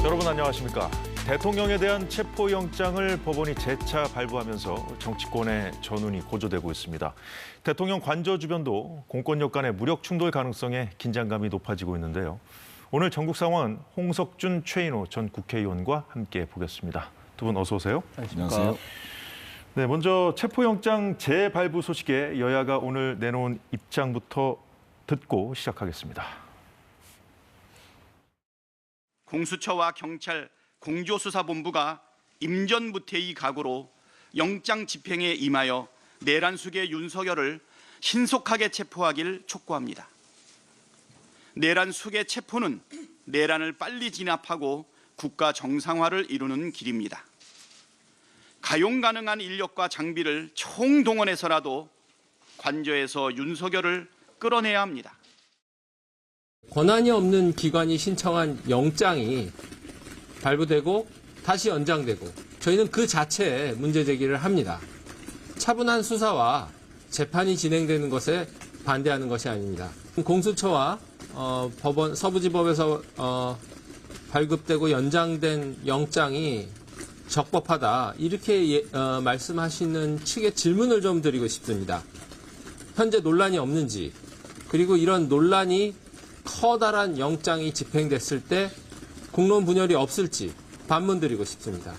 여러분 안녕하십니까. 대통령에 대한 체포영장을 법원이 재차 발부하면서 정치권의 전운이 고조되고 있습니다. 대통령 관저 주변도 공권력 간의 무력 충돌 가능성에 긴장감이 높아지고 있는데요. 오늘 전국 상황은 홍석준, 최인호 전 국회의원과 함께 보겠습니다. 두 분 어서 오세요. 안녕하세요. 네, 먼저 체포영장 재발부 소식에 여야가 오늘 내놓은 입장부터 듣고 시작하겠습니다. 공수처와 경찰, 공조수사본부가 임전무태의 각오로 영장 집행에 임하여 내란 수계 윤석열을 신속하게 체포하길 촉구합니다. 내란 수계 체포는 내란을 빨리 진압하고 국가 정상화를 이루는 길입니다. 가용 가능한 인력과 장비를 총동원해서라도 관저에서 윤석열을 끌어내야 합니다. 권한이 없는 기관이 신청한 영장이 발부되고 다시 연장되고 저희는 그 자체에 문제 제기를 합니다. 차분한 수사와 재판이 진행되는 것에 반대하는 것이 아닙니다. 공수처와 법원 서부지법에서 발급되고 연장된 영장이 적법하다 이렇게 말씀하시는 측에 질문을 좀 드리고 싶습니다. 현재 논란이 없는지 그리고 이런 논란이 커다란 영장이 집행됐을 때 공론 분열이 없을지 반문드리고 싶습니다.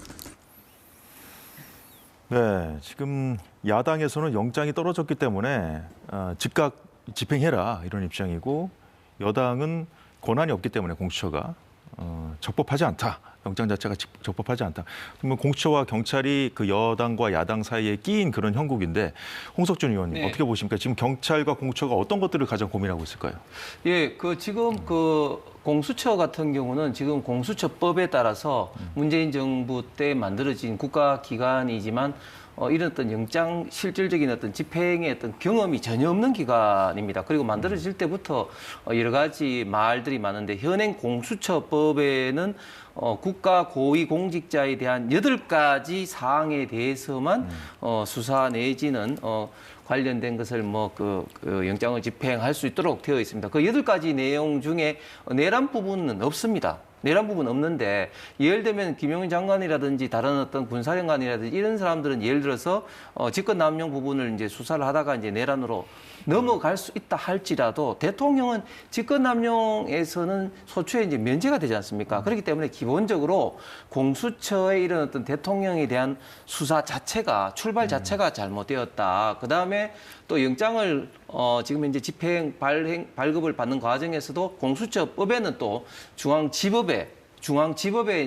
네, 지금 야당에서는 영장이 떨어졌기 때문에 즉각 집행해라 이런 입장이고 여당은 권한이 없기 때문에 공수처가 적법하지 않다. 영장 자체가 적법하지 않다. 그러면 공수처와 경찰이 그 여당과 야당 사이에 끼인 그런 형국인데 홍석준 의원님 네. 어떻게 보십니까? 지금 경찰과 공수처가 어떤 것들을 가장 고민하고 있을까요? 예, 지금 공수처 같은 경우는 지금 공수처법에 따라서 문재인 정부 때 만들어진 국가기관이지만 이런 어떤 영장 실질적인 어떤 집행의 어떤 경험이 전혀 없는 기관입니다. 그리고 만들어질 때부터 여러 가지 말들이 많은데 현행 공수처법에는 국가 고위 공직자에 대한 8가지 사항에 대해서만 수사 내지는 관련된 것을 영장을 집행할 수 있도록 되어 있습니다. 그 8가지 내용 중에 내란 부분은 없습니다. 내란 부분 없는데 예를 들면 김용인 장관이라든지 다른 어떤 군사령관이라든지 이런 사람들은 예를 들어서 직권남용 부분을 이제 수사를 하다가 이제 내란으로 넘어갈 수 있다 할지라도 대통령은 직권남용에서는 소추에 이제 면제가 되지 않습니까? 그렇기 때문에 기본적으로 공수처의 이런 어떤 대통령에 대한 수사 자체가 출발 자체가 잘못되었다. 그 다음에 또 영장을 지금 이제 집행 발급을 받는 과정에서도 공수처법에는 또 중앙지법에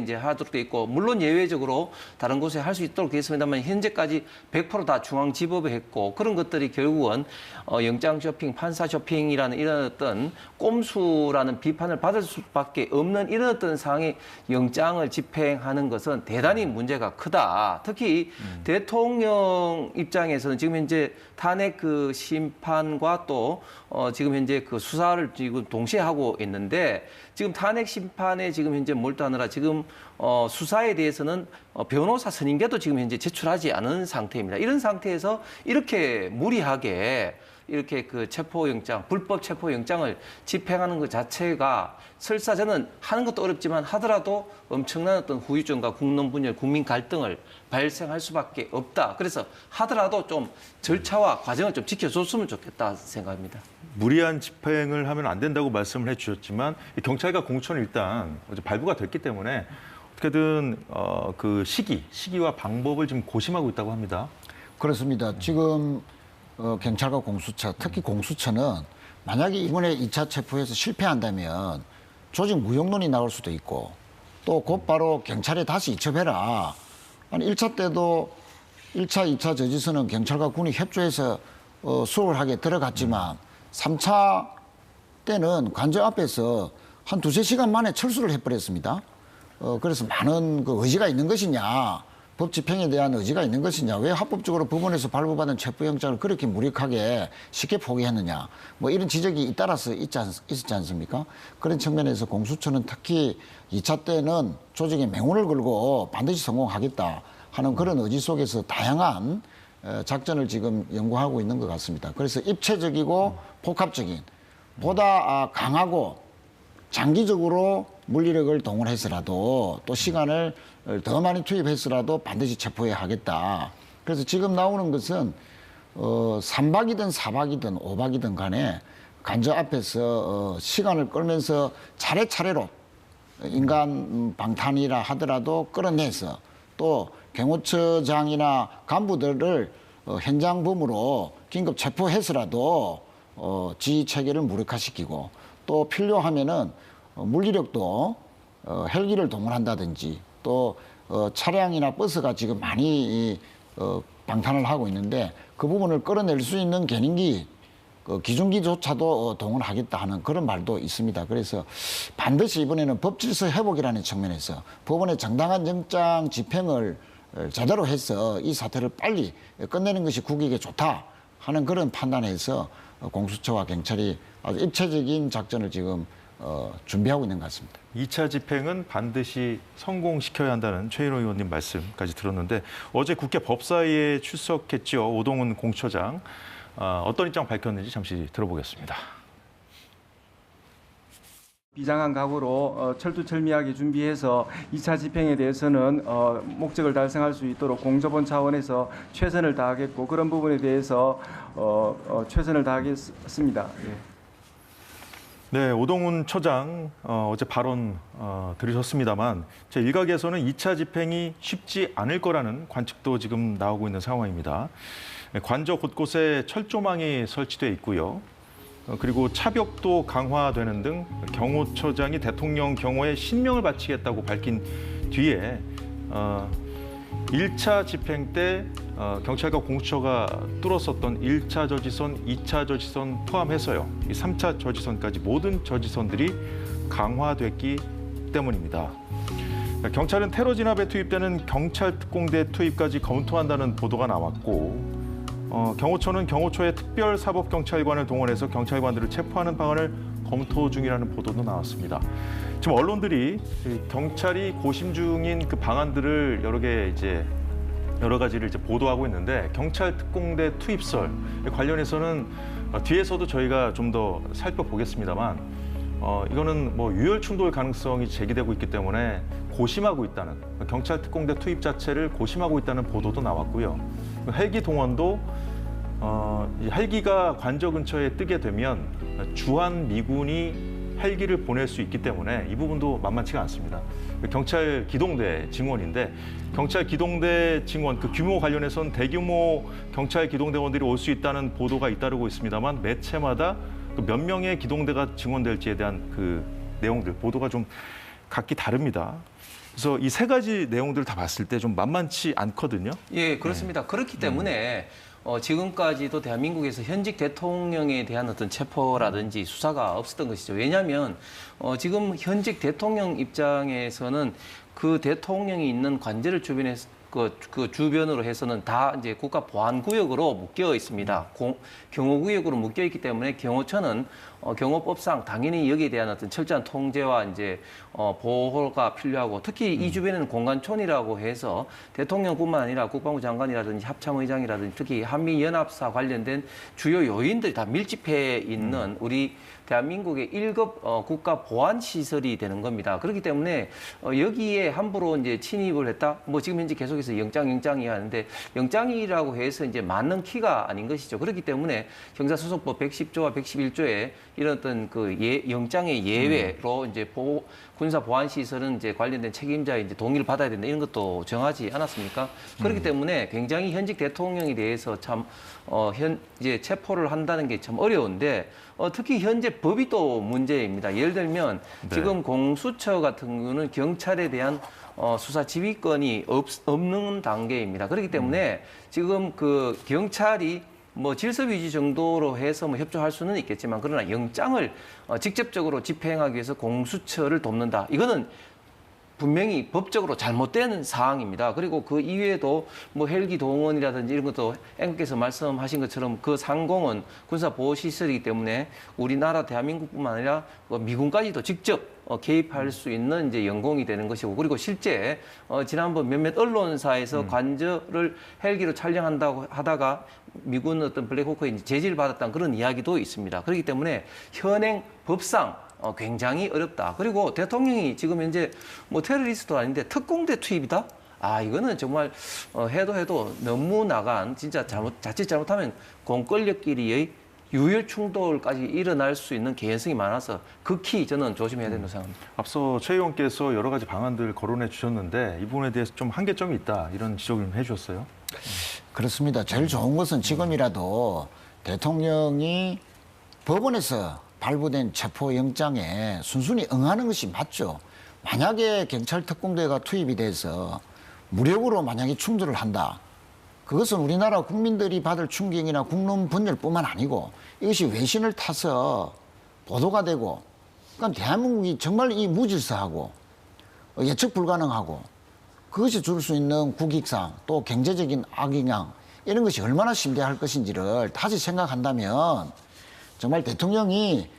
이제 하도록 돼 있고 물론 예외적으로 다른 곳에 할 수 있도록 돼 있습니다만 현재까지 100% 다 중앙지법에 했고 그런 것들이 결국은 영장 쇼핑, 판사 쇼핑이라는 이런 어떤 꼼수라는 비판을 받을 수밖에 없는 이런 어떤 상황의 영장을 집행하는 것은 대단히 문제가 크다. 특히 대통령 입장에서는 지금 현재 탄핵 그 심판과 또 지금 현재 그 수사를 지금 동시에 하고 있는데 지금 탄핵 심판에 지금 현재 몰두하느라 지금 수사에 대해서는 변호사 선임계도 지금 현재 제출하지 않은 상태입니다. 이런 상태에서 이렇게 무리하게 이렇게 그 체포영장, 불법 체포영장을 집행하는 것 자체가 설사 저는 하는 것도 어렵지만 하더라도 엄청난 어떤 후유증과 국론 분열, 국민 갈등을 발생할 수밖에 없다. 그래서 하더라도 좀 절차와 과정을 좀 지켜줬으면 좋겠다 생각합니다. 무리한 집행을 하면 안 된다고 말씀을 해주셨지만 경찰과 공수처는 일단 어제 발부가 됐기 때문에 어떻게든 그 시기와 방법을 지금 고심하고 있다고 합니다. 그렇습니다. 지금 경찰과 공수처, 특히 공수처는 만약에 이번에 2차 체포에서 실패한다면 조직 무용론이 나올 수도 있고 또 곧바로 경찰에 다시 이첩해라. 아니 1차 때도 1차, 2차 저지선은 경찰과 군이 협조해서 수월하게 들어갔지만 3차 때는 관저 앞에서 한 2~3시간 만에 철수를 해버렸습니다. 그래서 많은 그 의지가 있는 것이냐, 법 집행에 대한 의지가 있는 것이냐, 왜 합법적으로 법원에서 발부받은 체포영장을 그렇게 무력하게 쉽게 포기했느냐, 뭐 이런 지적이 잇따라서 있었지 않습니까? 그런 측면에서 공수처는 특히 2차 때는 조직의 맹운을 걸고 반드시 성공하겠다 하는 그런 의지 속에서 다양한 작전을 지금 연구하고 있는 것 같습니다. 그래서 입체적이고 복합적인 보다 강하고 장기적으로 물리력을 동원해서라도 또 시간을 더 많이 투입해서라도 반드시 체포해야 하겠다. 그래서 지금 나오는 것은 3박이든 4박이든 5박이든 간에 간저 앞에서 시간을 끌면서 차례차례로 인간 방탄이라 하더라도 끌어내서 또 경호처장이나 간부들을 현장범으로 긴급 체포해서라도 지휘 체계를 무력화시키고 또 필요하면은 물리력도 헬기를 동원한다든지 또 차량이나 버스가 지금 많이 방탄을 하고 있는데 그 부분을 끌어낼 수 있는 견인기 기중기조차도 동원하겠다 하는 그런 말도 있습니다. 그래서 반드시 이번에는 법질서 회복이라는 측면에서 법원의 정당한 영장 집행을 제대로 해서 이 사태를 빨리 끝내는 것이 국익에 좋다 하는 그런 판단에서 공수처와 경찰이 아주 입체적인 작전을 지금 준비하고 있는 것 같습니다. 2차 집행은 반드시 성공시켜야 한다는 최인호 의원님 말씀까지 들었는데 어제 국회 법사위에 출석했죠. 오동훈 공처장. 어떤 입장 밝혔는지 잠시 들어보겠습니다. 비장한 각오로 철두철미하게 준비해서 2차 집행에 대해서는 목적을 달성할 수 있도록 공조본 차원에서 최선을 다하겠고 그런 부분에 대해서 최선을 다하겠습니다. 예. 네, 오동훈 처장 어제 발언 들으셨습니다만 제 일각에서는 2차 집행이 쉽지 않을 거라는 관측도 지금 나오고 있는 상황입니다. 관저 곳곳에 철조망이 설치돼 있고요. 그리고 차벽도 강화되는 등 경호처장이 대통령 경호에 신명을 바치겠다고 밝힌 뒤에 1차 집행 때 경찰과 공수처가 뚫었었던 1차 저지선, 2차 저지선 포함해서요. 이 3차 저지선까지 모든 저지선들이 강화됐기 때문입니다. 경찰은 테러 진압에 투입되는 경찰 특공대 투입까지 검토한다는 보도가 나왔고 경호처는 경호처의 특별사법경찰관을 동원해서 경찰관들을 체포하는 방안을 검토 중이라는 보도도 나왔습니다. 지금 언론들이 경찰이 고심 중인 그 방안들을 여러 가지를 보도하고 있는데 경찰 특공대 투입설 관련해서는 뒤에서도 저희가 좀 더 살펴보겠습니다만 이거는 뭐 유혈 충돌 가능성이 제기되고 있기 때문에 고심하고 있다는 경찰 특공대 투입 자체를 고심하고 있다는 보도도 나왔고요. 헬기 동원도 헬기가 관저 근처에 뜨게 되면 주한 미군이 헬기를 보낼 수 있기 때문에 이 부분도 만만치가 않습니다. 경찰 기동대 증원인데 경찰 기동대 증원 그 규모 관련해서는 대규모 경찰 기동대원들이 올 수 있다는 보도가 잇따르고 있습니다만 매체마다 몇 명의 기동대가 증원될지에 대한 그 내용들 보도가 좀 각기 다릅니다. 그래서 이 세 가지 내용들을 다 봤을 때 좀 만만치 않거든요. 예, 그렇습니다. 그렇기 때문에 지금까지도 대한민국에서 현직 대통령에 대한 어떤 체포라든지 수사가 없었던 것이죠. 왜냐하면 지금 현직 대통령 입장에서는 그 대통령이 있는 관제를 주변에 그 주변으로 해서는 다 이제 국가 보안 구역으로 묶여 있습니다. 경호 구역으로 묶여 있기 때문에 경호처는 경호법상 당연히 여기에 대한 어떤 철저한 통제와 이제 보호가 필요하고 특히 이 주변에는 공관촌이라고 해서 대통령뿐만 아니라 국방부 장관이라든지 합참의장이라든지 특히 한미연합사 관련된 주요 요인들이 다 밀집해 있는 우리 대한민국의 1급 국가 보안 시설이 되는 겁니다. 그렇기 때문에 여기에 함부로 이제 침입을 했다. 뭐 지금 현재 계속해서 영장이 하는데 영장이라고 해서 이제 맞는 키가 아닌 것이죠. 그렇기 때문에 형사소송법 110조와 111조에 이런 어떤 그 영장의 예외로 이제 군사 보안 시설은 이제 관련된 책임자의 이제 동의를 받아야 된다 이런 것도 정하지 않았습니까? 그렇기 때문에 굉장히 현직 대통령에 대해서 참 이제 체포를 한다는 게 참 어려운데 특히 현재 법이 또 문제입니다. 예를 들면 지금 공수처 같은 경우는 경찰에 대한 수사 지휘권이 없는 단계입니다. 그렇기 때문에 지금 그 경찰이 뭐 질서 유지 정도로 해서 뭐 협조할 수는 있겠지만 그러나 영장을 직접적으로 집행하기 위해서 공수처를 돕는다. 이거는 분명히 법적으로 잘못된 사항입니다. 그리고 그 이외에도 뭐 헬기 동원이라든지 이런 것도 앵커께서 말씀하신 것처럼 그 상공은 군사 보호 시설이기 때문에 우리나라 대한민국뿐만 아니라 미군까지도 직접 개입할 수 있는 이제 연공이 되는 것이고 그리고 실제 지난번 몇몇 언론사에서 관저를 헬기로 촬영한다고 하다가 미군 어떤 블랙호크에 제지를 받았다는 그런 이야기도 있습니다. 그렇기 때문에 현행 법상 굉장히 어렵다. 그리고 대통령이 지금 현재 뭐 테러리스트도 아닌데 특공대 투입이다? 아, 이거는 정말 해도 너무 나간 진짜 자칫 잘못하면 공권력끼리의 유혈 충돌까지 일어날 수 있는 개연성이 많아서 극히 저는 조심해야 된다고 생각합니다. 앞서 최 의원께서 여러 가지 방안들 거론해 주셨는데 이 부분에 대해서 좀 한계점이 있다 이런 지적을 좀 해주셨어요. 그렇습니다. 제일 좋은 것은 지금이라도 대통령이 법원에서 발부된 체포영장에 순순히 응하는 것이 맞죠. 만약에 경찰 특공대가 투입이 돼서 무력으로 만약에 충돌을 한다. 그것은 우리나라 국민들이 받을 충격이나 국론 분열뿐만 아니고 이것이 외신을 타서 보도가 되고 그러니까 대한민국이 정말 이 무질서하고 예측 불가능하고 그것이 줄 수 있는 국익상 또 경제적인 악영향 이런 것이 얼마나 심대할 것인지를 다시 생각한다면 정말 대통령이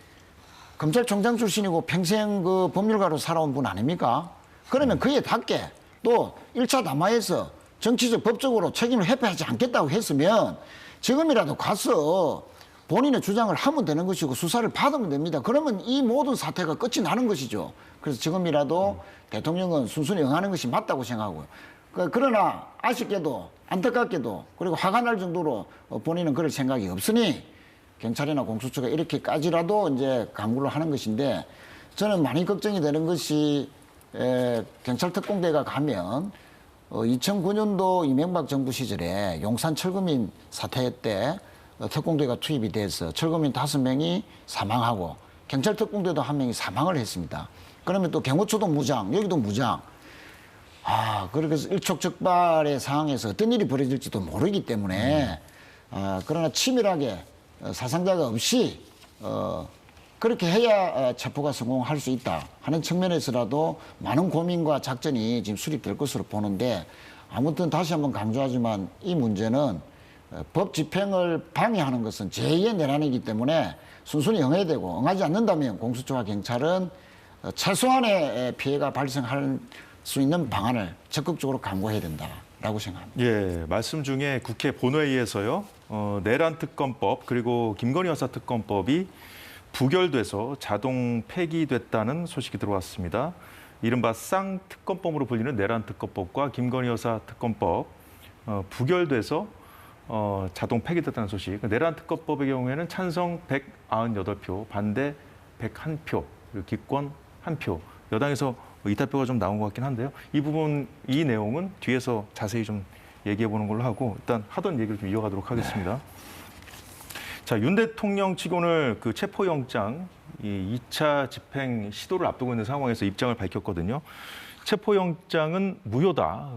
검찰총장 출신이고 평생 그 법률가로 살아온 분 아닙니까? 그러면 그에 닿게 또 1차 담화에서 정치적 법적으로 책임을 회피하지 않겠다고 했으면 지금이라도 가서 본인의 주장을 하면 되는 것이고 수사를 받으면 됩니다. 그러면 이 모든 사태가 끝이 나는 것이죠. 그래서 지금이라도 대통령은 순순히 응하는 것이 맞다고 생각하고요. 그러나 아쉽게도 안타깝게도 그리고 화가 날 정도로 본인은 그럴 생각이 없으니 경찰이나 공수처가 이렇게까지라도 이제 강구를 하는 것인데 저는 많이 걱정이 되는 것이 경찰 특공대가 가면 2009년도 이명박 정부 시절에 용산 철거민 사태 때 특공대가 투입이 돼서 철거민 5명이 사망하고 경찰 특공대도 1명이 사망을 했습니다. 그러면 또 경호처도 무장, 여기도 무장. 그래서 일촉즉발의 상황에서 어떤 일이 벌어질지도 모르기 때문에 그러나 치밀하게 사상자가 없이 그렇게 해야 체포가 성공할 수 있다 하는 측면에서라도 많은 고민과 작전이 지금 수립될 것으로 보는데 아무튼 다시 한번 강조하지만 이 문제는 법 집행을 방해하는 것은 제2의 내란이기 때문에 순순히 응해야 되고 응하지 않는다면 공수처와 경찰은 최소한의 피해가 발생할 수 있는 방안을 적극적으로 강구해야 된다라고 생각합니다. 예, 말씀 중에 국회 본회의에서요. 내란 특검법 그리고 김건희 여사 특검법이 부결돼서 자동 폐기됐다는 소식이 들어왔습니다. 이른바 쌍특검법으로 불리는 내란 특검법과 김건희 여사 특검법 부결돼서 자동 폐기됐다는 소식. 내란 특검법의 경우에는 찬성 198표, 반대 101표, 그리고 기권 1표. 여당에서 이탈표가 좀 나온 것 같긴 한데요. 이 내용은 뒤에서 자세히 좀 얘기해 보는 걸로 하고 일단 하던 얘기를 좀 이어가도록 하겠습니다. 자, 윤 대통령 측오늘 그 체포영장 이 2차 집행 시도를 앞두고 있는 상황에서 입장을 밝혔거든요. 체포영장은 무효다.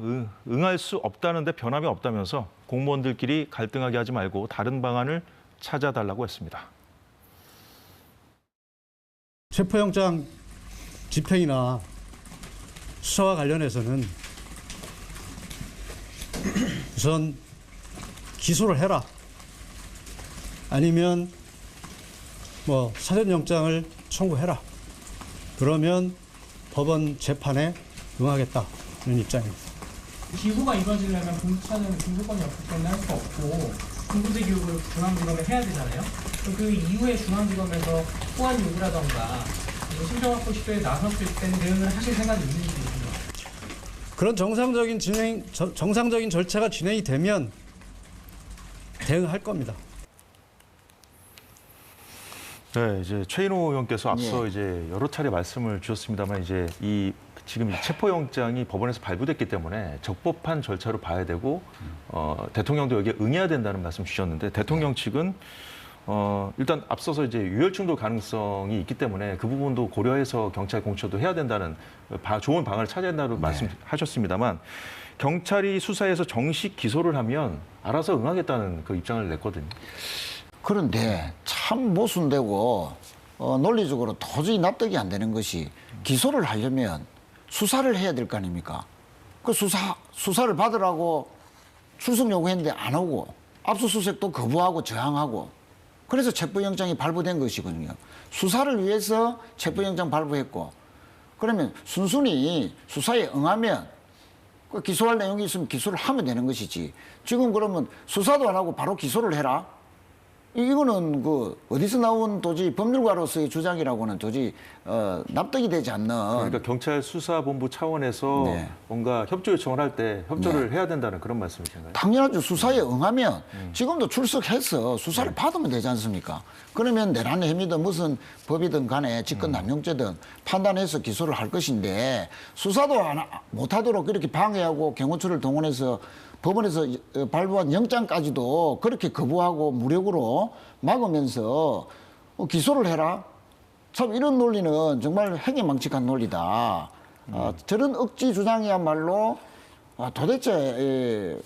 응할 수 없다는데 변함이 없다면서 공무원들끼리 갈등하게 하지 말고 다른 방안을 찾아달라고 했습니다. 체포영장 집행이나 수사와 관련해서는 우선 기소를 해라. 아니면 뭐 사전영장을 청구해라. 그러면 법원 재판에 응하겠다는 입장입니다. 기소가 이루어지려면 공수처는 중소권이 없기 때문에 할 수 없고 중부대 교육을 중앙지검에 해야 되잖아요. 그 이후에 중앙지검에서 보안 요구라던가 신병 확보 시도에 나섰을 때는 대응을 하실 생각이 있는지. 그런 정상적인 절차가 진행이 되면 대응할 겁니다. 네, 이제 최인호 의원께서 앞서 예. 이제 여러 차례 말씀을 주셨습니다만 이제 지금 이 체포영장이 법원에서 발부됐기 때문에 적법한 절차로 봐야 되고 대통령도 여기에 응해야 된다는 말씀 주셨는데 대통령 측은 일단 앞서서 이제 유혈 충돌 가능성이 있기 때문에 그 부분도 고려해서 경찰 공처도 해야 된다는 좋은 방안을 찾아야 된다고 말씀하셨습니다만 경찰이 수사해서 정식 기소를 하면 알아서 응하겠다는 그 입장을 냈거든요. 그런데 참 모순되고 논리적으로 도저히 납득이 안 되는 것이 기소를 하려면 수사를 해야 될 거 아닙니까? 그 수사를 받으라고 출석 요구했는데 안 오고 압수수색도 거부하고 저항하고 그래서 체포영장이 발부된 것이거든요. 수사를 위해서 체포영장 발부했고 그러면 순순히 수사에 응하면 그 기소할 내용이 있으면 기소를 하면 되는 것이지 지금 그러면 수사도 안 하고 바로 기소를 해라? 이거는 그 어디서 나온 도저히 법률가로서의 주장이라고는 도저히 납득이 되지 않는. 그러니까 경찰 수사본부 차원에서 네. 뭔가 협조 요청을 할 때 협조를 해야 된다는 그런 말씀이신가요? 당연하죠. 수사에 응하면 지금도 출석해서 수사를 받으면 되지 않습니까? 그러면 내란 혐의든 무슨 법이든 간에 직권 남용죄든 판단해서 기소를 할 것인데 수사도 못하도록 그렇게 방해하고 경호처를 동원해서 법원에서 발부한 영장까지도 그렇게 거부하고 무력으로 막으면서 기소를 해라. 참 이런 논리는 정말 행위망측한 논리다. 저런 억지 주장이야말로 도대체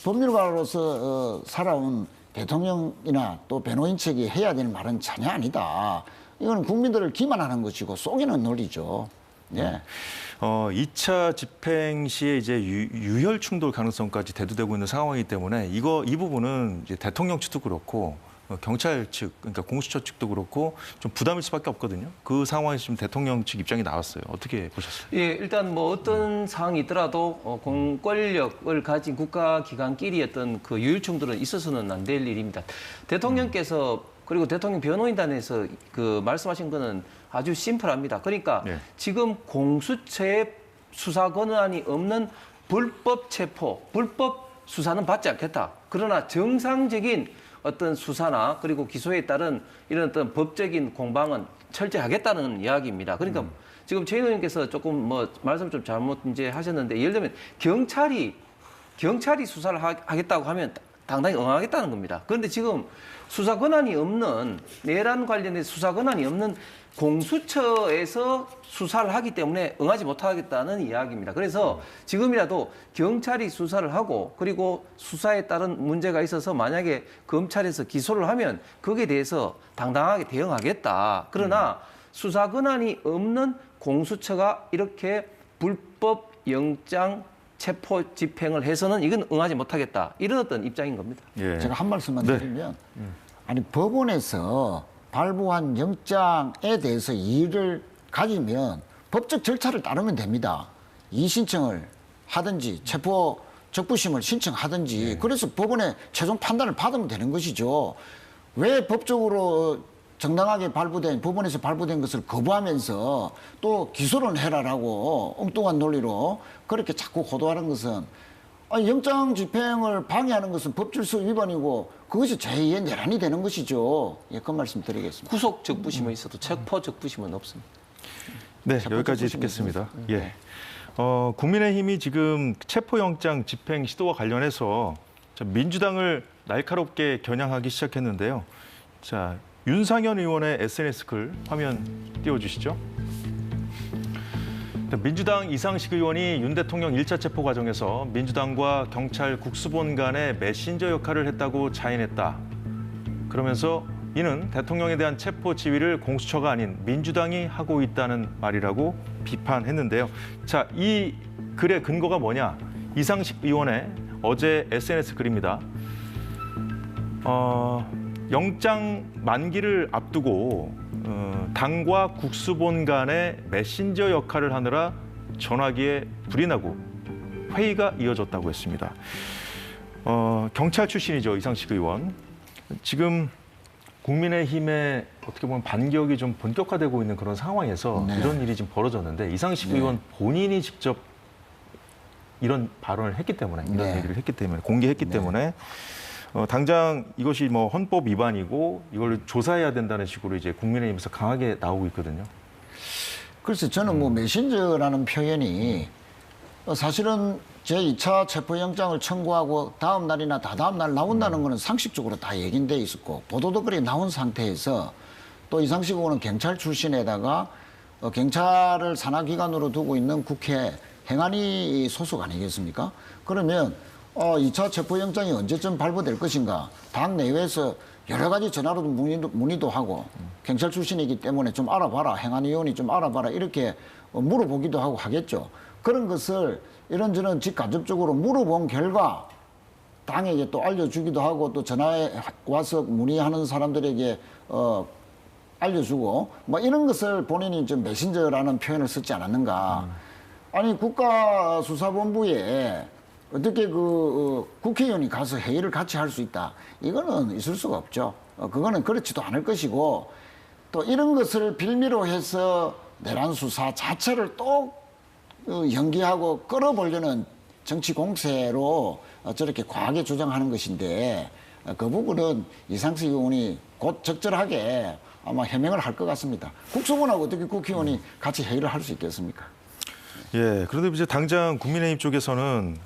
법률가로서 살아온 대통령이나 또 변호인 측이 해야 될 말은 전혀 아니다. 이건 국민들을 기만하는 것이고 속이는 논리죠. 예. 2차 집행 시에 이제 유혈 충돌 가능성까지 대두되고 있는 상황이기 때문에 이 부분은 이제 대통령 측도 그렇고 경찰 측, 그러니까 공수처 측도 그렇고 좀 부담일 수밖에 없거든요. 그 상황에서 지금 대통령 측 입장이 나왔어요. 어떻게 보셨어요? 예, 일단 뭐 어떤 상황이 있더라도 공권력을 가진 국가기관끼리 어떤 그 유혈 충돌은 있어서는 안 될 일입니다. 대통령께서 그리고 대통령 변호인단에서 그 말씀하신 거는 아주 심플합니다. 그러니까 네. 지금 공수처의 수사 권한이 없는 불법 체포, 불법 수사는 받지 않겠다. 그러나 정상적인 어떤 수사나 그리고 기소에 따른 이런 어떤 법적인 공방은 철저하겠다는 이야기입니다. 그러니까 지금 최 의원님께서 조금 뭐 말씀 좀 잘못 이제 하셨는데 예를 들면 경찰이 수사를 하겠다고 하면 당당히 응하겠다는 겁니다. 그런데 지금 수사 권한이 없는 내란 관련된 수사 권한이 없는 공수처에서 수사를 하기 때문에 응하지 못하겠다는 이야기입니다. 그래서 지금이라도 경찰이 수사를 하고 그리고 수사에 따른 문제가 있어서 만약에 검찰에서 기소를 하면 거기에 대해서 당당하게 대응하겠다. 그러나 수사 권한이 없는 공수처가 이렇게 불법 영장 체포 집행을 해서는 이건 응하지 못하겠다. 이런 어떤 입장인 겁니다. 예. 제가 한 말씀만 네. 드리면 아니 법원에서 발부한 영장에 대해서 이의를 가지면 법적 절차를 따르면 됩니다. 이의 신청을 하든지 체포 적부심을 신청하든지 그래서 법원의 최종 판단을 받으면 되는 것이죠. 왜 법적으로 정당하게 법원에서 발부된 것을 거부하면서 또 기소를 해라라고 엉뚱한 논리로 그렇게 자꾸 호도하는 것은 영장 집행을 방해하는 것은 법질서 위반이고 그것이 제2의 내란이 되는 것이죠. 예, 그 말씀 드리겠습니다. 구속 적부심은 있어도 체포 적부심은 없습니다. 네, 체포 여기까지 적부심이 듣겠습니다. 있습니다. 예. 국민의힘이 지금 체포영장 집행 시도와 관련해서 민주당을 날카롭게 겨냥하기 시작했는데요. 자, 윤상현 의원의 SNS 글 화면 띄워주시죠. 민주당 이상식 의원이 윤 대통령 1차 체포 과정에서 민주당과 경찰 국수본 간의 메신저 역할을 했다고 자인했다. 그러면서 이는 대통령에 대한 체포 지휘를 공수처가 아닌 민주당이 하고 있다는 말이라고 비판했는데요. 자, 이 글의 근거가 뭐냐? 이상식 의원의 어제 SNS 글입니다. 영장 만기를 앞두고 당과 국수본 간의 메신저 역할을 하느라 전화기에 불이 나고 회의가 이어졌다고 했습니다. 경찰 출신이죠, 이상식 의원. 지금 국민의힘의 어떻게 보면 반격이 좀 본격화되고 있는 그런 상황에서 네. 이런 일이 지금 벌어졌는데 이상식 네. 의원 본인이 직접 이런 발언을 했기 때문에 이런 네. 얘기를 했기 때문에 공개했기 때문에 당장 이것이 뭐 헌법 위반이고 이걸 조사해야 된다는 식으로 이제 국민의힘에서 강하게 나오고 있거든요. 글쎄 저는 뭐 메신저라는 표현이 사실은 제2차 체포영장을 청구하고 다음 날이나 다다음 날 나온다는 거는 상식적으로 다 얘기돼 있었고 보도도 그렇게 나온 상태에서 또 이상식 의원은 경찰 출신에다가 경찰을 산하기관으로 두고 있는 국회 행안위 소속 아니겠습니까? 그러면 2차 체포영장이 언제쯤 발부될 것인가? 당 내외에서 여러 가지 전화로도 문의도 하고 경찰 출신이기 때문에 좀 알아봐라. 행안위원이 좀 알아봐라. 이렇게 물어보기도 하고 하겠죠. 그런 것을 이런저런 직간접적으로 물어본 결과 당에게 또 알려주기도 하고 또 전화에 와서 문의하는 사람들에게 알려주고 뭐 이런 것을 본인이 좀 메신저라는 표현을 쓰지 않았는가. 아니 국가수사본부에 어떻게 국회의원이 가서 회의를 같이 할 수 있다. 이거는 있을 수가 없죠. 그거는 그렇지도 않을 것이고 또 이런 것을 빌미로 해서 내란 수사 자체를 또 연기하고 끌어보려는 정치 공세로 저렇게 과하게 주장하는 것인데 그 부분은 이상식 의원이 곧 적절하게 아마 해명을 할 것 같습니다. 국수본하고 어떻게 국회의원이 같이 회의를 할 수 있겠습니까? 예, 그런데 이제 당장 국민의힘 쪽에서는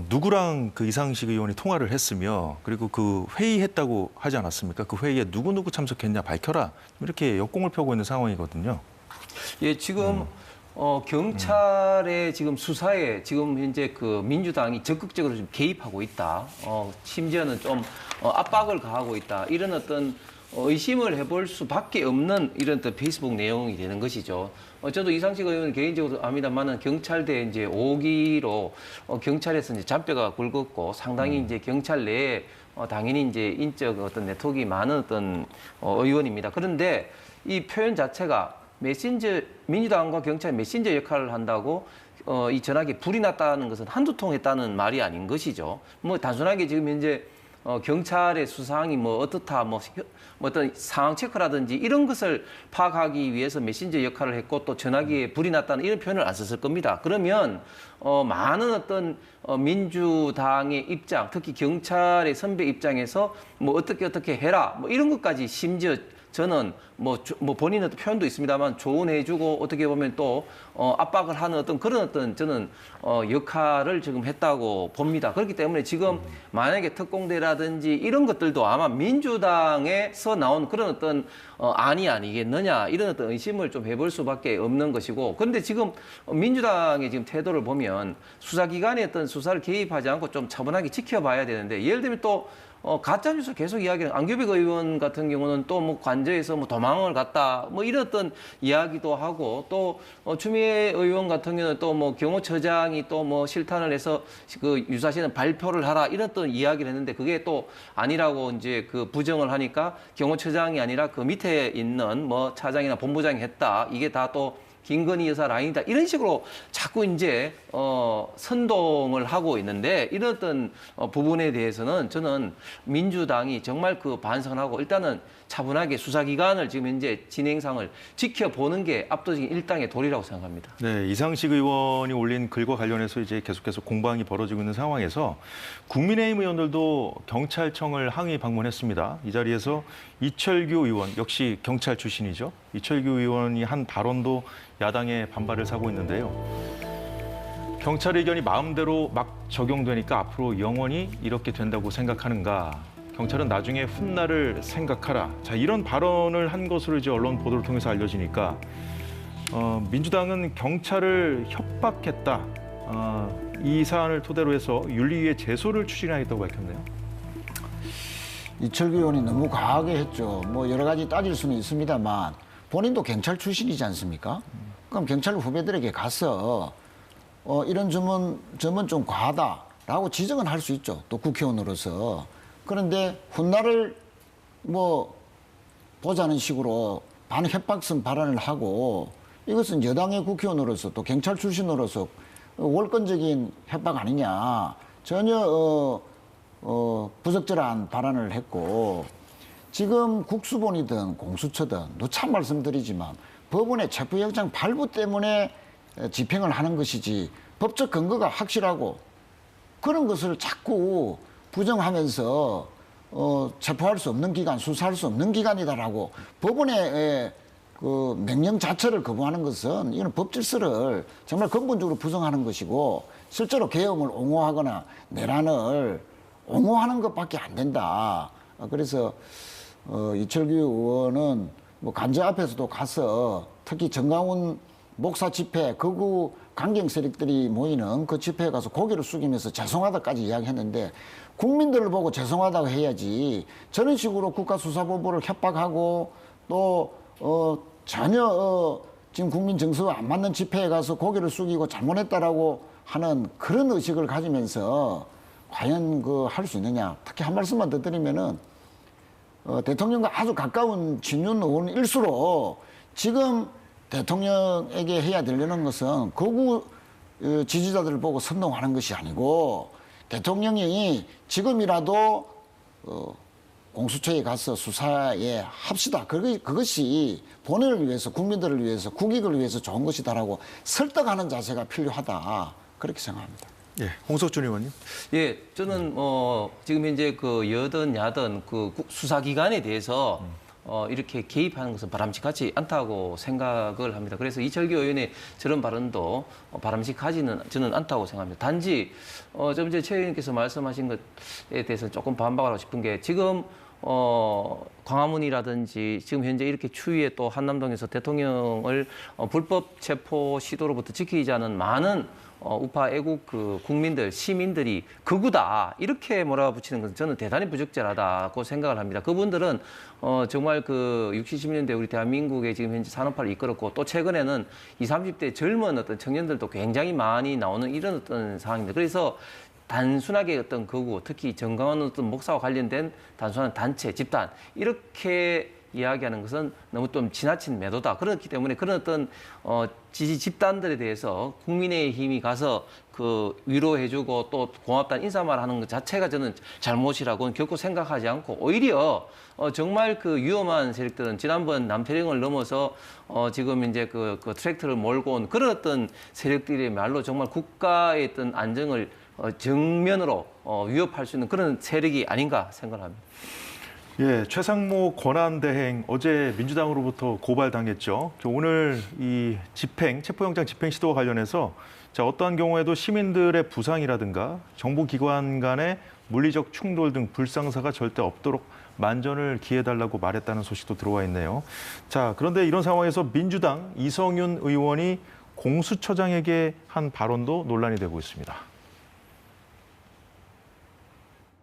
누구랑 그 이상식 의원이 통화를 했으며 그리고 그 회의했다고 하지 않았습니까? 그 회의에 누구 참석했냐 밝혀라 이렇게 역공을 펴고 있는 상황이거든요. 예, 지금 경찰의 지금 수사에 지금 현재 그 민주당이 적극적으로 좀 개입하고 있다. 심지어는 좀 압박을 가하고 있다. 이런 어떤 의심을 해볼 수밖에 없는 이런 어떤 페이스북 내용이 되는 것이죠. 저도 이상식 의원은 개인적으로 압니다만은 경찰대 이제 5기로 경찰에서 이제 잔뼈가 굵었고 상당히 이제 경찰 내에 당연히 이제 인적 어떤 네트워크가 많은 어떤 의원입니다. 그런데 이 표현 자체가 메신저 민주당과 경찰이 메신저 역할을 한다고 이 전화기에 불이 났다는 것은 한두 통 했다는 말이 아닌 것이죠. 뭐 단순하게 지금 현재 경찰의 수사항이 뭐 어떻다, 뭐 어떤 상황 체크라든지 이런 것을 파악하기 위해서 메신저 역할을 했고 또 전화기에 불이 났다는 이런 표현을 안 썼을 겁니다. 그러면 많은 어떤 민주당의 입장, 특히 경찰의 선배 입장에서 뭐 어떻게 해라, 뭐 이런 것까지 심지어 저는 뭐 본인의 표현도 있습니다만 조언해주고 어떻게 보면 또 압박을 하는 어떤 그런 어떤 저는 역할을 지금 했다고 봅니다. 그렇기 때문에 지금 만약에 특공대라든지 이런 것들도 아마 민주당에서 나온 그런 어떤 안이 아니겠느냐 이런 어떤 의심을 좀 해볼 수밖에 없는 것이고 그런데 지금 민주당의 지금 태도를 보면 수사기관의 어떤 수사를 개입하지 않고 좀 차분하게 지켜봐야 되는데 예를 들면 또 가짜뉴스 계속 이야기하는 안규백 의원 같은 경우는 또 뭐 관저에서 뭐 도망을 갔다 뭐 이런 어떤 이야기도 하고 또 추미애 의원 같은 경우는 또 뭐 경호처장이 또 뭐 실탄을 해서 그 유사시는 발표를 하라 이런 어떤 이야기를 했는데 그게 또 아니라고 이제 그 부정을 하니까 경호처장이 아니라 그 밑에 있는 뭐 차장이나 본부장이 했다 이게 다 또 김건희 여사 라인이다 이런 식으로 자꾸 이제 선동을 하고 있는데 이런 어떤 부분에 대해서는 저는 민주당이 정말 그 반성을 하고 일단은 차분하게 수사기관을 지금 현재 진행상을 지켜보는 게 압도적인 일당의 도리라고 생각합니다. 네, 이상식 의원이 올린 글과 관련해서 이제 계속해서 공방이 벌어지고 있는 상황에서 국민의힘 의원들도 경찰청을 항의 방문했습니다. 이 자리에서 이철규 의원, 역시 경찰 출신이죠. 이철규 의원이 한 발언도 야당의 반발을 사고 있는데요. 경찰 의견이 마음대로 막 적용되니까 앞으로 영원히 이렇게 된다고 생각하는가? 경찰은 나중에 훗날을 생각하라. 자, 이런 발언을 한 것으로 이제 언론 보도를 통해서 알려지니까 민주당은 경찰을 협박했다. 이 사안을 토대로 해서 윤리위에 제소를 추진하겠다고 밝혔네요. 이철규 의원이 너무 과하게 했죠. 뭐 여러 가지 따질 수는 있습니다만 본인도 경찰 출신이지 않습니까? 그럼 경찰 후배들에게 가서 이런 점은 좀 과하다라고 지적은 할 수 있죠. 또 국회의원으로서. 그런데 훗날을 뭐 보자는 식으로 반협박성 발언을 하고 이것은 여당의 국회의원으로서 또 경찰 출신으로서 월권적인 협박 아니냐. 전혀 부적절한 발언을 했고 지금 국수본이든 공수처든 누차 말씀드리지만 법원의 체포영장 발부 때문에 집행을 하는 것이지 법적 근거가 확실하고 그런 것을 자꾸 부정하면서 체포할 수 없는 기관, 수사할 수 없는 기관이다라고 법원의 그 명령 자체를 거부하는 것은 이건 법 질서를 정말 근본적으로 부정하는 것이고 실제로 계엄을 옹호하거나 내란을 옹호하는 것밖에 안 된다. 그래서 이철규 의원은 뭐 간저 앞에서도 가서 특히 정강훈 목사 집회 극우 강경 세력들이 모이는 그 집회에 가서 고개를 숙이면서 죄송하다까지 이야기했는데 국민들을 보고 죄송하다고 해야지 저런 식으로 국가수사본부를 협박하고 또 전혀 지금 국민 정서와 안 맞는 집회에 가서 고개를 숙이고 잘못했다라고 하는 그런 의식을 가지면서 과연 그 할 수 있느냐. 특히 한 말씀만 더 드리면은 대통령과 아주 가까운 친윤 의원일수록 지금 대통령에게 해야 되려는 것은 거구 지지자들을 보고 선동하는 것이 아니고 대통령이 지금이라도 공수처에 가서 수사에 합시다. 그것이 본인을 위해서, 국민들을 위해서, 국익을 위해서 좋은 것이다라고 설득하는 자세가 필요하다. 그렇게 생각합니다. 예, 홍석준 의원님. 예, 저는 지금 현재 그 여든 야든 그 수사기관에 대해서 이렇게 개입하는 것은 바람직하지 않다고 생각을 합니다. 그래서 이철규 의원의 저런 발언도 바람직하지는 저는 않다고 생각합니다. 단지 좀 이제 최 의원께서 말씀하신 것에 대해서 조금 반박하고 싶은 게 지금 광화문이라든지 지금 현재 이렇게 추위에 또 한남동에서 대통령을 불법 체포 시도로부터 지키지 않은 많은 우파 애국 그 국민들, 시민들이 극우다 이렇게 몰아붙이는 것은 저는 대단히 부적절하다고 생각을 합니다. 그분들은 정말 그 60, 70년대 우리 대한민국의 지금 현재 산업화를 이끌었고 또 최근에는 20, 30대 젊은 어떤 청년들도 굉장히 많이 나오는 이런 어떤 상황입니다. 그래서 단순하게 어떤 극우, 특히 정강원 어떤 목사와 관련된 단순한 단체, 집단 이렇게 이야기하는 것은 너무 좀 지나친 매도다. 그렇기 때문에 그런 어떤 지지 집단들에 대해서 국민의힘이 가서 그 위로해주고 또 고맙다는 인사말하는 것 자체가 저는 잘못이라고는 결코 생각하지 않고 오히려 정말 그 위험한 세력들은 지난번 남태령을 넘어서 지금 이제 그 트랙터를 몰고 온 그런 어떤 세력들의 말로 정말 국가의 어떤 안정을 정면으로 위협할 수 있는 그런 세력이 아닌가 생각합니다. 예, 최상모 권한대행 어제 민주당으로부터 고발당했죠. 오늘 이 체포영장 집행 시도와 관련해서 어떠한 경우에도 시민들의 부상이라든가 정보기관 간의 물리적 충돌 등 불상사가 절대 없도록 만전을 기해달라고 말했다는 소식도 들어와 있네요. 자, 그런데 이런 상황에서 민주당 이성윤 의원이 공수처장에게 한 발언도 논란이 되고 있습니다.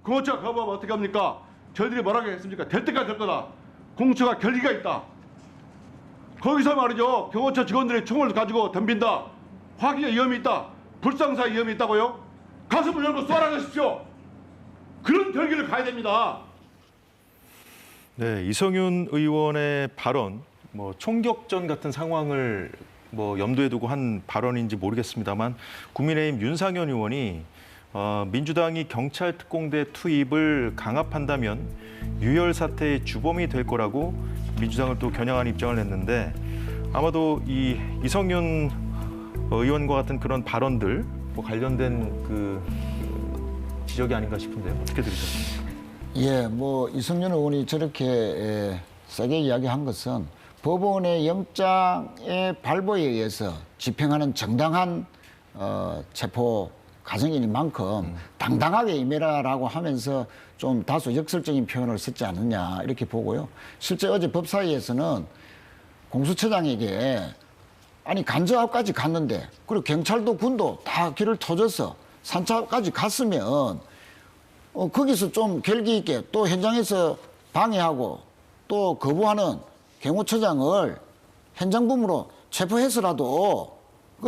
공수처 거부하면 어떻게 합니까? 저희들이 뭐라고 했습니까? 될 때까지 될 거다. 공수처가 결기가 있다. 거기서 말이죠. 경호처 직원들이 총을 가지고 덤빈다. 화기의 위험이 있다. 불상사 위험이 있다고요? 가슴을 열고 쏘라 하십시오. 그런 결기를 가야 됩니다. 네, 이성윤 의원의 발언, 총격전 같은 상황을 염두에 두고 한 발언인지 모르겠습니다만 국민의힘 윤상현 의원이 민주당이 경찰 특공대 투입을 강압한다면 유혈 사태의 주범이 될 거라고 민주당을 또 겨냥하는 입장을 냈는데 아마도 이 이성윤 의원과 같은 그런 발언들 관련된 그 지적이 아닌가 싶은데요. 어떻게 들으셨습니까? 예, 이성윤 의원이 저렇게 세게 이야기한 것은 법원의 영장의 발부에 의해서 집행하는 정당한 체포 과정인 만큼 당당하게 임해라라고 하면서 좀 다소 역설적인 표현을 썼지 않느냐 이렇게 보고요. 실제 어제 법사위에서는 공수처장에게 아니 간저앞까지 갔는데 그리고 경찰도 군도 다 길을 터줘서 산차까지 갔으면 거기서 좀 결기 있게 또 현장에서 방해하고 또 거부하는 경호처장을 현장범으로 체포해서라도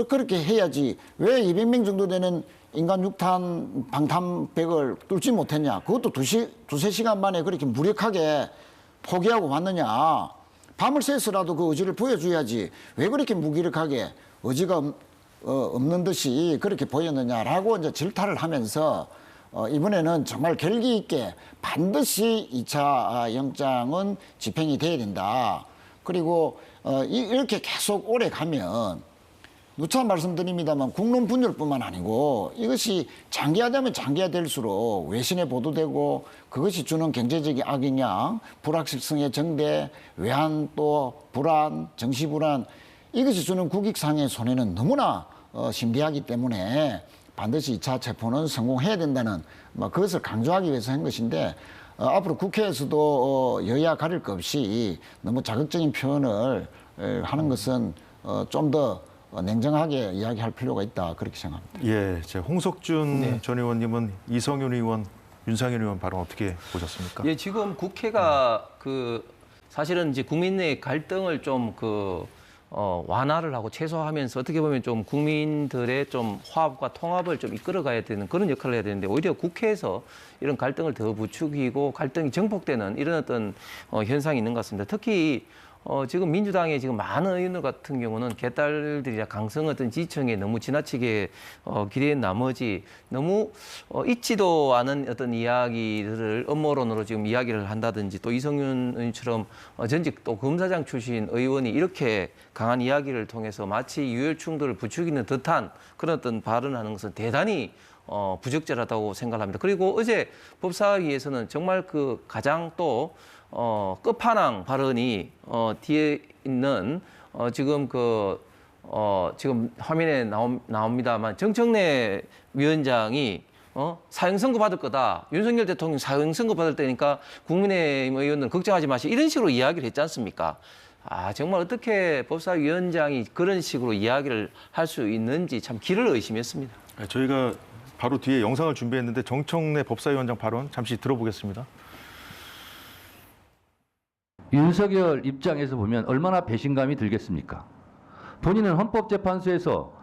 그렇게 해야지 왜 200명 정도 되는 인간 6탄 방탄백을 뚫지 못했냐. 그것도 두세 시간 만에 그렇게 무력하게 포기하고 왔느냐. 밤을 새서라도 그 의지를 보여줘야지 왜 그렇게 무기력하게 의지가 없는 듯이 그렇게 보였느냐라고 이제 질타를 하면서 이번에는 정말 결기 있게 반드시 2차 영장은 집행이 돼야 된다. 그리고 이렇게 계속 오래 가면 누차 말씀드립니다만 국론 분열뿐만 아니고 이것이 장기화되면 장기화될수록 외신에 보도되고 그것이 주는 경제적인 악영향, 불확실성의 정대, 외환 또 불안, 정시 불안 이것이 주는 국익상의 손해는 너무나 심대하기 때문에 반드시 2차 체포는 성공해야 된다는 그것을 강조하기 위해서 한 것인데 앞으로 국회에서도 여야 가릴 것 없이 너무 자극적인 표현을 하는 것은 좀 더 냉정하게 이야기할 필요가 있다 그렇게 생각합니다. 예, 홍석준 전 의원님은 이성윤 의원, 윤상현 의원 발언 어떻게 보셨습니까? 예, 지금 국회가 사실은 이제 국민 내 갈등을 좀 완화를 하고 최소화하면서 어떻게 보면 좀 국민들의 좀 화합과 통합을 좀 이끌어가야 되는 그런 역할을 해야 되는데 오히려 국회에서 이런 갈등을 더 부추기고 갈등이 정폭되는 이런 어떤 현상이 있는 것 같습니다. 특히 지금 민주당의 지금 많은 의원들 같은 경우는 개딸들이나 강성 어떤 지지층에 너무 지나치게 기대한 나머지 너무 있지도 않은 어떤 이야기들을 음모론으로 지금 이야기를 한다든지 또 이성윤 의원처럼 전직 또 검사장 출신 의원이 이렇게 강한 이야기를 통해서 마치 유혈 충돌을 부추기는 듯한 그런 어떤 발언을 하는 것은 대단히 부적절하다고 생각합니다. 그리고 어제 법사위에서는 정말 그 가장 또 끝판왕 발언이 뒤에 있는 지금 지금 화면에 나옵니다만 정청래 위원장이 사형 선고 받을 거다. 윤석열 대통령 사형 선고 받을 때니까 국민의힘 의원들 걱정하지 마시고 이런 식으로 이야기를 했지 않습니까? 정말 어떻게 법사위원장이 그런 식으로 이야기를 할 수 있는지 참 기를 의심했습니다. 저희가 바로 뒤에 영상을 준비했는데 정청래 법사위원장 발언 잠시 들어보겠습니다. 윤석열 입장에서 보면 얼마나 배신감이 들겠습니까? 본인은 헌법재판소에서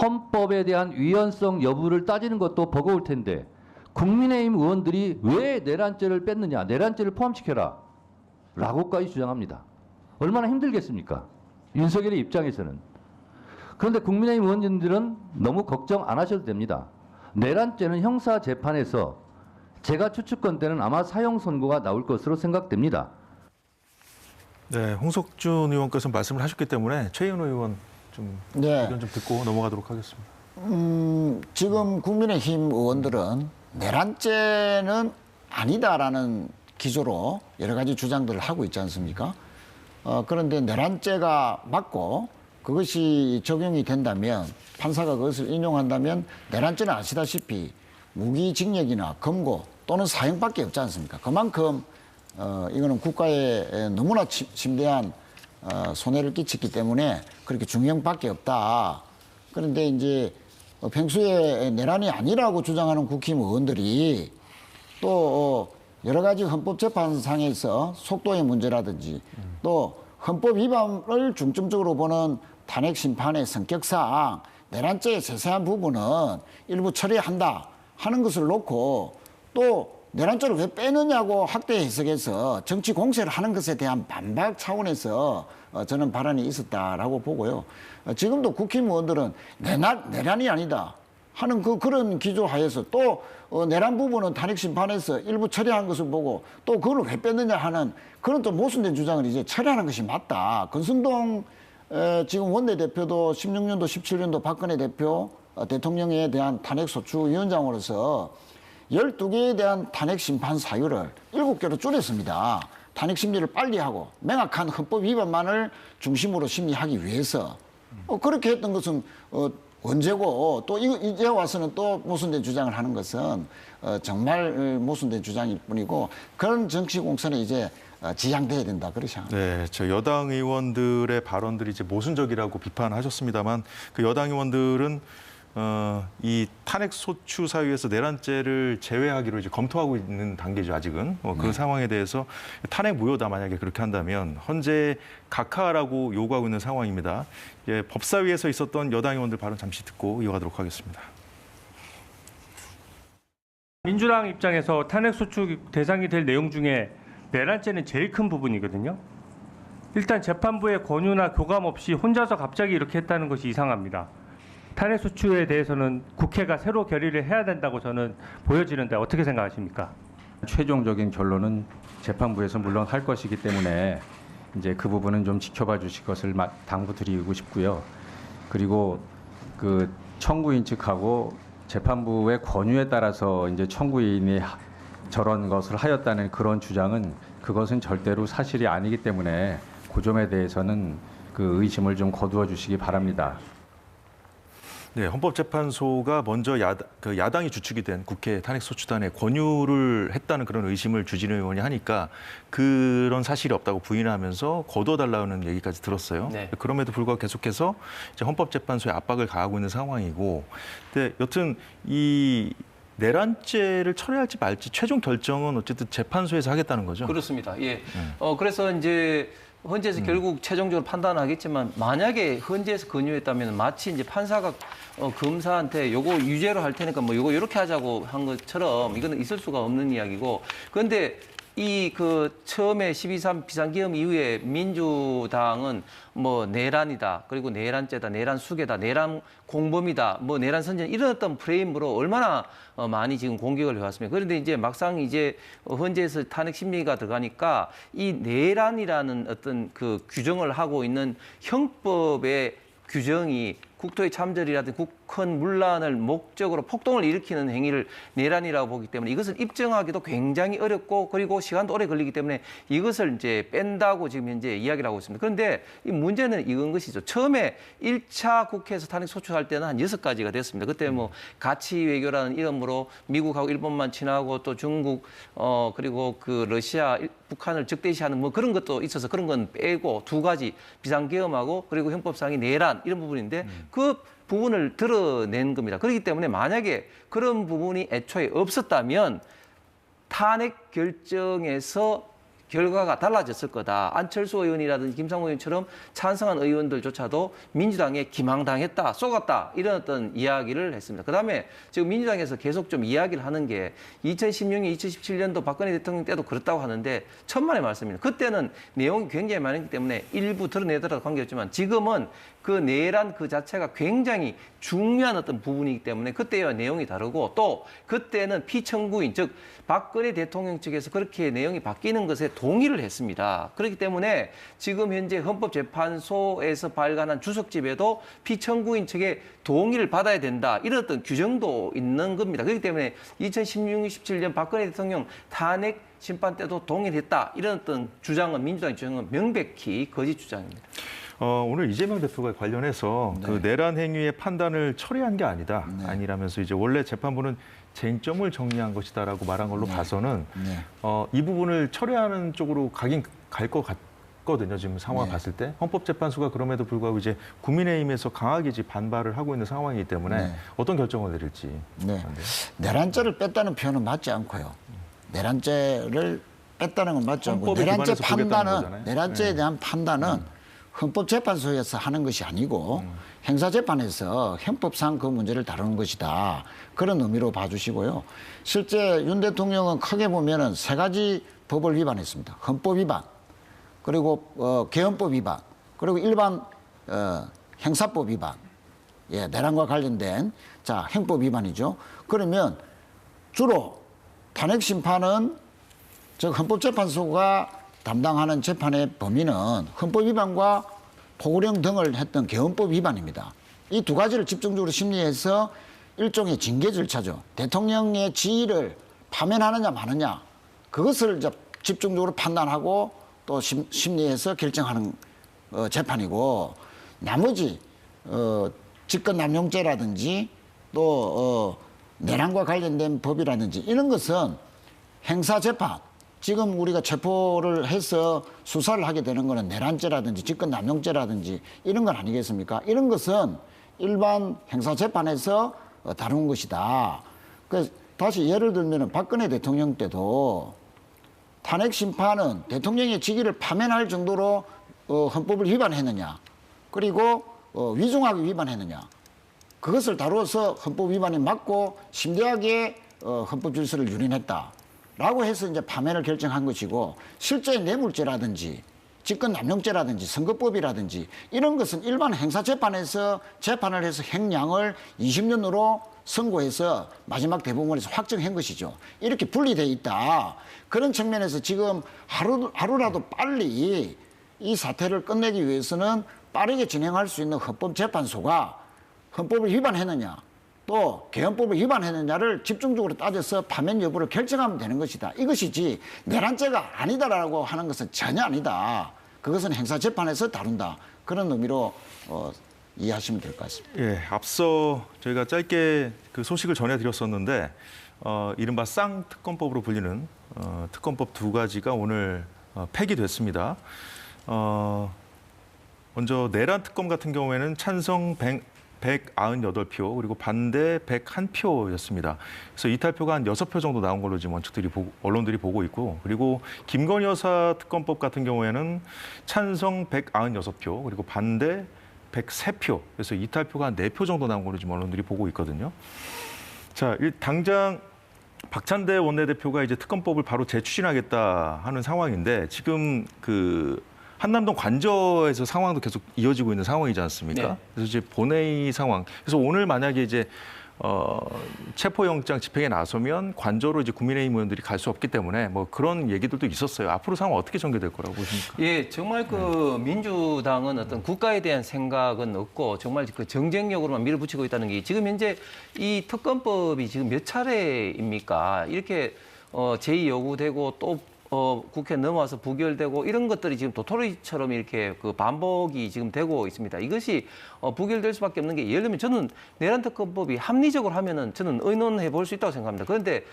헌법에 대한 위헌성 여부를 따지는 것도 버거울 텐데 국민의힘 의원들이 왜 내란죄를 뺐느냐, 내란죄를 포함시켜라 라고까지 주장합니다. 얼마나 힘들겠습니까? 윤석열의 입장에서는. 그런데 국민의힘 의원님들은 너무 걱정 안 하셔도 됩니다. 내란죄는 형사재판에서 제가 추측컨대는 아마 사형 선고가 나올 것으로 생각됩니다. 네, 홍석준 의원께서 말씀을 하셨기 때문에 최희원 의원 좀 의견 좀 듣고 넘어가도록 하겠습니다. 지금 국민의힘 의원들은 내란죄는 아니다라는 기조로 여러 가지 주장들을 하고 있지 않습니까? 그런데 내란죄가 맞고 그것이 적용이 된다면 판사가 그것을 인용한다면 내란죄는 아시다시피 무기징역이나 검거 또는 사형밖에 없지 않습니까? 그만큼 이거는 국가에 너무나 심대한 손해를 끼쳤기 때문에 그렇게 중형밖에 없다. 그런데 이제 평소에 내란이 아니라고 주장하는 국힘 의원들이 또 여러 가지 헌법재판상에서 속도의 문제라든지 또 헌법 위반을 중점적으로 보는 탄핵 심판의 성격상 내란죄의 세세한 부분은 일부 처리한다 하는 것을 놓고 또 내란죄를 왜 빼느냐고 확대 해석해서 정치 공세를 하는 것에 대한 반박 차원에서 저는 발언이 있었다라고 보고요. 지금도 국힘 의원들은 내란이 아니다 하는 그런 기조 하에서 또 내란 부분은 탄핵 심판에서 일부 처리한 것을 보고 또 그걸 왜 뺐느냐 하는 그런 좀 모순된 주장을 이제 처리하는 것이 맞다. 권성동 지금 원내대표도 16년도, 17년도 박근혜 대표 대통령에 대한 탄핵소추위원장으로서 12개에 대한 탄핵 심판 사유를 7개로 줄였습니다. 탄핵 심리를 빨리 하고 명확한 헌법 위반만을 중심으로 심리하기 위해서 그렇게 했던 것은 언제고 또 이제 와서는 또 모순된 주장을 하는 것은 정말 모순된 주장일 뿐이고 그런 정치 공세는 이제 지양돼야 된다 그렇게 생각합니다. 네, 저 여당 의원들의 발언들이 이제 모순적이라고 비판하셨습니다만 그 여당 의원들은 이 탄핵 소추 사유에서 내란죄를 제외하기로 이제 검토하고 있는 단계죠, 아직은. 그 상황에 대해서 탄핵 무효다 만약에 그렇게 한다면 헌재 각하라고 요구하고 있는 상황입니다. 예, 법사위에서 있었던 여당 의원들 발언 잠시 듣고 이어가도록 하겠습니다. 민주당 입장에서 탄핵 소추 대상이 될 내용 중에 내란죄는 제일 큰 부분이거든요. 일단 재판부의 권유나 교감 없이 혼자서 갑자기 이렇게 했다는 것이 이상합니다. 탄핵소추에 대해서는 국회가 새로 결의를 해야 된다고 저는 보여지는데 어떻게 생각하십니까? 최종적인 결론은 재판부에서 물론 할 것이기 때문에 이제 그 부분은 좀 지켜봐 주실 것을 당부드리고 싶고요. 그리고 그 청구인 측하고 재판부의 권유에 따라서 이제 청구인이 저런 것을 하였다는 그런 주장은 그것은 절대로 사실이 아니기 때문에 그 점에 대해서는 그 의심을 좀 거두어 주시기 바랍니다. 네, 헌법재판소가 먼저 야당이 주축이 된 국회 탄핵소추단에 권유를 했다는 그런 의심을 주진우 의원이 하니까 그런 사실이 없다고 부인하면서 거둬달라는 얘기까지 들었어요. 네. 그럼에도 불구하고 계속해서 이제 헌법재판소에 압박을 가하고 있는 상황이고, 근데 여튼 이 내란죄를 처리할지 말지 최종 결정은 어쨌든 재판소에서 하겠다는 거죠. 그렇습니다. 예. 그래서 이제 헌재에서 결국 최종적으로 판단하겠지만 만약에 헌재에서 권유했다면 마치 이제 판사가 검사한테 요거 유죄로 할 테니까 뭐 요거 이렇게 하자고 한 것처럼 이거는 있을 수가 없는 이야기고, 그런데 이 그 처음에 12.3 비상계엄 이후에 민주당은 뭐 내란이다, 그리고 내란죄다, 내란 수괴다, 내란 공범이다, 뭐 내란 선전 이런 어떤 프레임으로 얼마나 많이 지금 공격을 해왔습니다. 그런데 이제 막상 이제 헌재에서 탄핵 심리가 들어가니까 이 내란이라는 어떤 그 규정을 하고 있는 형법의 규정이 국토의 참전이라든지 국헌 문란을 목적으로 폭동을 일으키는 행위를 내란이라고 보기 때문에 이것을 입증하기도 굉장히 어렵고 그리고 시간도 오래 걸리기 때문에 이것을 이제 뺀다고 지금 현재 이야기를 하고 있습니다. 그런데 이 문제는 이건 것이죠. 처음에 1차 국회에서 탄핵 소추할 때는 한 6가지가 됐습니다. 그때 뭐 가치 외교라는 이름으로 미국하고 일본만 친하고 또 중국 그리고 그 러시아 북한을 적대시하는 뭐 그런 것도 있어서 그런 건 빼고 2가지 비상계엄하고 그리고 형법상의 내란 이런 부분인데 그 부분을 드러낸 겁니다. 그렇기 때문에 만약에 그런 부분이 애초에 없었다면 탄핵 결정에서 결과가 달라졌을 거다. 안철수 의원이라든지 김상호 의원처럼 찬성한 의원들조차도 민주당에 기망당했다, 쏘갔다 이런 어떤 이야기를 했습니다. 그다음에 지금 민주당에서 계속 좀 이야기를 하는 게 2016년, 2017년도 박근혜 대통령 때도 그렇다고 하는데 천만의 말씀입니다. 그때는 내용이 굉장히 많았기 때문에 일부 드러내더라도 관계없지만 지금은 그 내란 그 자체가 굉장히 중요한 어떤 부분이기 때문에 그때와 내용이 다르고 또 그때는 피청구인 즉 박근혜 대통령 측에서 그렇게 내용이 바뀌는 것에 동의를 했습니다. 그렇기 때문에 지금 현재 헌법재판소에서 발간한 주석집에도 피청구인 측의 동의를 받아야 된다. 이런 어떤 규정도 있는 겁니다. 그렇기 때문에 2016, 17년 박근혜 대통령 탄핵 심판 때도 동의를 했다. 이런 어떤 주장은 민주당의 주장은 명백히 거짓 주장입니다. 오늘 이재명 대표가 관련해서 그 내란 행위의 판단을 철회한 게 아니다. 아니라면서 이제 원래 재판부는 쟁점을 정리한 것이다라고 말한 걸로 봐서는 이 부분을 철회하는 쪽으로 가긴 갈 것 같거든요. 지금 상황 봤을 때 헌법재판소가 그럼에도 불구하고 이제 국민의힘에서 강하게 이제 반발을 하고 있는 상황이기 때문에 어떤 결정을 내릴지. 내란죄를 뺐다는 표현은 맞지 않고요. 내란죄를 뺐다는 건 맞지 않고 내란죄 판단은 내란죄에 대한 판단은 헌법재판소에서 하는 것이 아니고 행사재판에서 형법상 그 문제를 다루는 것이다. 그런 의미로 봐주시고요. 실제 윤 대통령은 크게 보면은 3가지 법을 위반했습니다. 헌법 위반, 그리고 개헌법 위반, 그리고 일반 형사법 위반. 예, 내란과 관련된 형법 위반이죠. 그러면 주로 탄핵 심판은 즉 헌법재판소가 담당하는 재판의 범위는 헌법 위반과 포고령 등을 했던 개헌법 위반입니다. 이 2가지를 집중적으로 심리해서 일종의 징계 절차죠. 대통령의 지위를 파면하느냐 마느냐 그것을 이제 집중적으로 판단하고 또 심리해서 결정하는 재판이고 나머지 직권남용죄라든지 또 내란과 관련된 법이라든지 이런 것은 행사재판 지금 우리가 체포를 해서 수사를 하게 되는 거는 내란죄라든지 직권남용죄라든지 이런 건 아니겠습니까? 이런 것은 일반 형사재판에서 다룬 것이다. 그래서 다시 예를 들면 박근혜 대통령 때도 탄핵 심판은 대통령의 직위를 파면할 정도로 헌법을 위반했느냐 그리고 위중하게 위반했느냐 그것을 다루어서 헌법 위반이 맞고 심대하게 헌법 질서를 유린했다. 라고 해서 이제 파면을 결정한 것이고 실제 뇌물죄라든지 직권남용죄라든지 선거법이라든지 이런 것은 일반 행사재판에서 재판을 해서 형량을 20년으로 선고해서 마지막 대법원에서 확정한 것이죠. 이렇게 분리되어 있다. 그런 측면에서 지금 하루라도 빨리 이 사태를 끝내기 위해서는 빠르게 진행할 수 있는 헌법재판소가 헌법을 위반했느냐 또 개헌법을 위반했느냐를 집중적으로 따져서 파면 여부를 결정하면 되는 것이다. 이것이지 내란죄가 아니다라고 하는 것은 전혀 아니다. 그것은 행사재판에서 다룬다. 그런 의미로 이해하시면 될 것 같습니다. 예, 앞서 저희가 짧게 그 소식을 전해드렸었는데 이른바 쌍특검법으로 불리는 특검법 2가지가 오늘 폐기됐습니다. 먼저 내란 특검 같은 경우에는 찬성 198표 그리고 반대 101표였습니다. 그래서 이탈표가 한 6표 정도 나온 걸로 지금 언론들이 보고 있고 그리고 김건희 여사 특검법 같은 경우에는 찬성 196표 그리고 반대 103표 그래서 이탈표가 한 4표 정도 나온 걸로 지금 언론들이 보고 있거든요. 자, 당장 박찬대 원내대표가 이제 특검법을 바로 재추진하겠다 하는 상황인데 지금 그 한남동 관저에서 상황도 계속 이어지고 있는 상황이지 않습니까? 네. 그래서 이제 본회의 상황. 그래서 오늘 만약에 이제 체포영장 집행에 나서면 관저로 이제 국민의힘 의원들이 갈 수 없기 때문에 뭐 그런 얘기들도 있었어요. 앞으로 상황 어떻게 전개될 거라고 보십니까? 예, 정말 그 민주당은 어떤 국가에 대한 생각은 없고 정말 그 정쟁력으로만 밀어붙이고 있다는 게 지금 현재 이 특검법이 지금 몇 차례입니까? 이렇게 제의 요구되고 또 국회 넘어와서 부결되고 이런 것들이 지금 도토리처럼 이렇게 그 반복이 지금 되고 있습니다. 이것이 부결될 수밖에 없는 게 예를 들면 저는 내란 특검법이 합리적으로 하면은 저는 의논해 볼 수 있다고 생각합니다. 그런데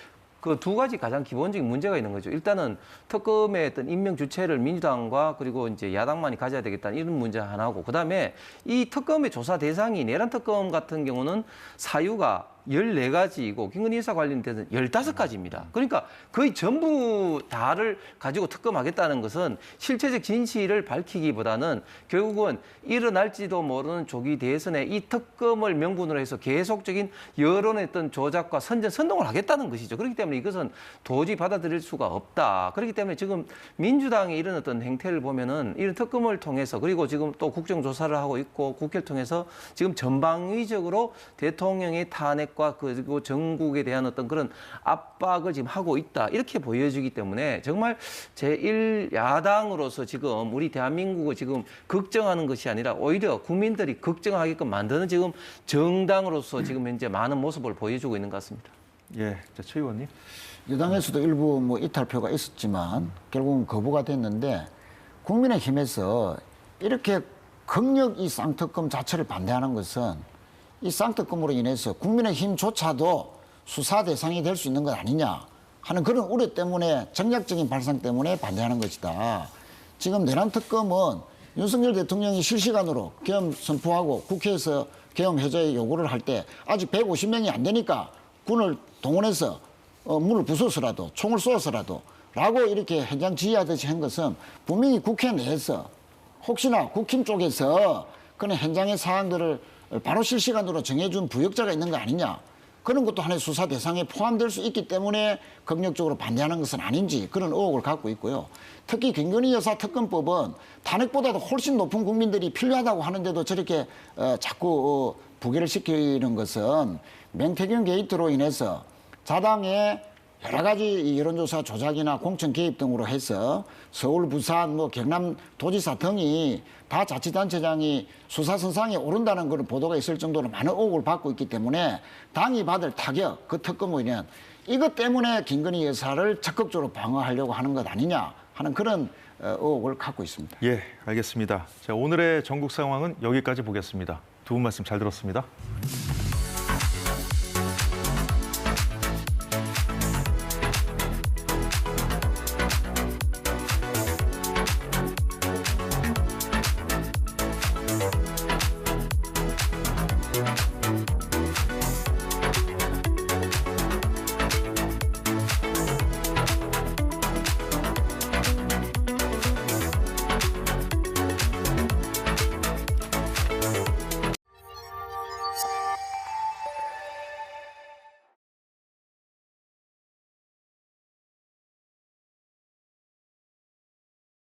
그 두 가지 가장 기본적인 문제가 있는 거죠. 일단은 특검의 어떤 임명 주체를 민주당과 그리고 이제 야당만이 가져야 되겠다는 이런 문제 하나고, 그다음에 이 특검의 조사 대상이 내란 특검 같은 경우는 사유가 14가지이고 김건희 여사 관련돼서 15가지입니다. 그러니까 거의 전부 다를 가지고 특검하겠다는 것은 실체적 진실을 밝히기보다는 결국은 일어날지도 모르는 조기 대선에 이 특검을 명분으로 해서 계속적인 여론의 어떤 조작과 선동을 하겠다는 것이죠. 그렇기 때문에 이것은 도저히 받아들일 수가 없다. 그렇기 때문에 지금 민주당의 이런 어떤 행태를 보면은 이런 특검을 통해서, 그리고 지금 또 국정조사를 하고 있고 국회를 통해서 지금 전방위적으로 대통령의 탄핵 그리고 전국에 대한 어떤 그런 압박을 지금 하고 있다, 이렇게 보여지기 때문에 정말 제1야당으로서 지금 우리 대한민국을 지금 걱정하는 것이 아니라 오히려 국민들이 걱정하게끔 만드는 지금 정당으로서 지금 현재 많은 모습을 보여주고 있는 것 같습니다. 예, 자, 최 의원님. 여당에서도 일부 뭐 이탈표가 있었지만 결국은 거부가 됐는데, 국민의힘에서 이렇게 강력 이 쌍특검 자체를 반대하는 것은 이 쌍특검으로 인해서 국민의힘조차도 수사 대상이 될 수 있는 것 아니냐 하는 그런 우려 때문에, 정략적인 발상 때문에 반대하는 것이다. 지금 내란 특검은 윤석열 대통령이 실시간으로 계엄 선포하고 국회에서 계엄 해제 요구를 할 때 아직 150명이 안 되니까 군을 동원해서 문을 부숴서라도 총을 쏘아서라도 라고 이렇게 현장 지휘하듯이 한 것은 분명히 국회 내에서 혹시나 국힘 쪽에서 그런 현장의 사항들을 바로 실시간으로 정해준 부역자가 있는 거 아니냐, 그런 것도 하나의 수사 대상에 포함될 수 있기 때문에 강력적으로 반대하는 것은 아닌지 그런 의혹을 갖고 있고요. 특히 김건희 여사 특검법은 탄핵보다도 훨씬 높은 국민들이 필요하다고 하는데도 저렇게 자꾸 부결을 시키는 것은 맹태균 게이트로 인해서 자당의 여러 가지 여론조사 조작이나 공천 개입 등으로 해서 서울, 부산, 경남 도지사 등이 다 자치단체장이 수사선상에 오른다는 그런 보도가 있을 정도로 많은 의혹을 받고 있기 때문에 당이 받을 타격, 그 특검 의견, 이것 때문에 김건희 여사를 적극적으로 방어하려고 하는 것 아니냐 하는 그런 의혹을 갖고 있습니다. 예, 알겠습니다. 자, 오늘의 전국 상황은 여기까지 보겠습니다. 두 분 말씀 잘 들었습니다.